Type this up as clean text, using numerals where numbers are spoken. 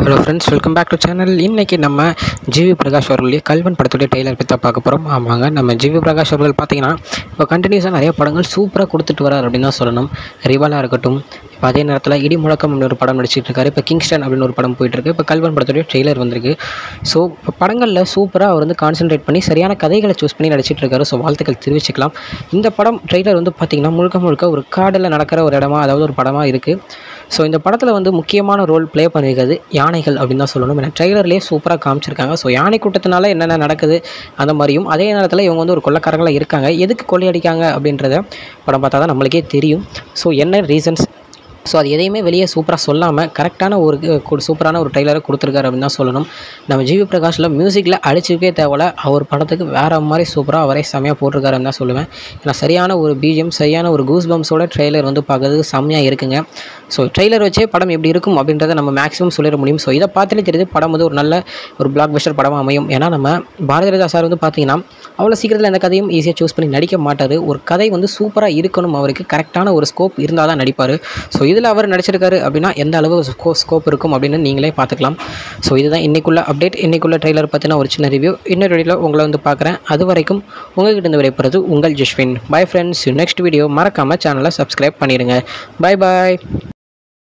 Hello friends, welcome back to channel. இன்றைக்கி நம்ம GV Prakash அவர்களுடைய கல்வன் படத்துடைய ட்ரெய்லர் பற்றி தான் பார்க்க போகிறோம். ஆமாங்க, நம்ம ஜிவி பிரகாஷ் அவர்கள் பார்த்தீங்கன்னா இப்போ கண்டினியூஸாக நிறைய படங்கள் சூப்பராக கொடுத்துட்டு வரார் அப்படின்னு தான் சொல்லணும். ரிவாலாக இருக்கட்டும், இப்போ அதே நேரத்தில் இடி முழக்கம் அப்படின்னு ஒரு படம் நடிச்சிட்டு இருக்காரு. இப்போ கிங்ஸ்டன் அப்படின்னு ஒரு படம் போயிட்டுருக்கு. இப்போ கல்வன் படத்துடைய ட்ரெய்லர் வந்திருக்கு. ஸோ இப்போ படங்களில் சூப்பராக அவர் கான்சன்ட்ரேட் பண்ணி சரியான கதைகளை சூஸ் பண்ணி நடிச்சிட்டு இருக்காரு. ஸோ வாழ்த்துக்கள் தெரிவிச்சுக்கலாம். இந்த படம் ட்ரெய்லர் பார்த்திங்கன்னா முழுக்க ஒரு காடில் நடக்கிற ஒரு இடமா, அதாவது ஒரு படமாக இருக்குது. ஸோ இந்த படத்தில் முக்கியமான ரோல் ப்ளே பண்ணியிருக்கிறது யானைகள் அப்படின்னு தான் சொல்லணும். ஏன்னா ட்ரெய்லர்லேயே சூப்பராக காமிச்சிருக்காங்க. ஸோ யானை கூட்டத்தினால என்னென்ன நடக்குது அந்த மாதிரியும், அதே நேரத்தில் இவங்க ஒரு கொள்ளைக்காரங்களாக இருக்காங்க. எதுக்கு கொள்ளையடிக்காங்க அப்படின்றத படம் பார்த்தா தான் நம்மளுக்கே தெரியும். ஸோ என்ன ரீசன்ஸ், ஸோ அது எதையுமே வெளியே சூப்பராக சொல்லாமல் கரெக்டான ஒரு சூப்பரான ஒரு ட்ரெய்லரை கொடுத்துருக்காரு அப்படின்னு தான் சொல்லணும். நம்ம ஜிவி பிரகாஷில் மியூசிக்கில் அடிச்சுக்கே தேவையில்ல, அவர் படத்துக்கு வேறு மாதிரி சூப்பராக அவரே செம்மையாக போட்டிருக்காருன்னு தான் சொல்லுவேன். ஏன்னா சரியான ஒரு பிஜிஎம், சரியான ஒரு கூஸ் பம்ஸோட ட்ரெய்லர் பார்க்கறதுக்கு செம்மையாக இருக்குங்க. ஸோ ட்ரெய்லர் வச்சே படம் எப்படி இருக்கும் அப்படின்றத நம்ம மேக்ஸிமம் சொல்லிட முடியும். ஸோ இதை பார்த்துட்டு தெரியுது படம் ஒரு நல்ல ஒரு பிளாக் பஸ்டர் படமாக அமையும். ஏன்னா நம்ம பாரதி ராஜா சார் பார்த்தீங்கன்னா அவ்வளோ சீக்கிரத்தில் எந்த கதையும் ஈஸியாக சூஸ் பண்ணி நடிக்க மாட்டார். ஒரு கதை சூப்பராக இருக்கணும், அவருக்கு கரெக்டான ஒரு ஸ்கோப் இருந்தால் தான் நடிப்பார். ஸோ இதில் அவர் நடிச்சிருக்காரு அப்படின்னா எந்த அளவு ஸ்கோப் இருக்கும் அப்படின்னு நீங்களே பார்த்துக்கலாம். ஸோ இதுதான் இன்றைக்குள்ள அப்டேட், இன்றைக்குள்ள ட்ரெய்லர் பற்றின ஒரு சின்ன ரிவ்யூ. இன்னொரு வீடியோவில் உங்களை பார்க்குறேன். அது வரைக்கும் உங்கள்கிட்ட இருந்து விடைபெறுவது உங்கள் Jaswin. Bye friends, next video மறக்காமல் சேனலை சப்ஸ்கிரைப் பண்ணிடுங்க. Bye bye.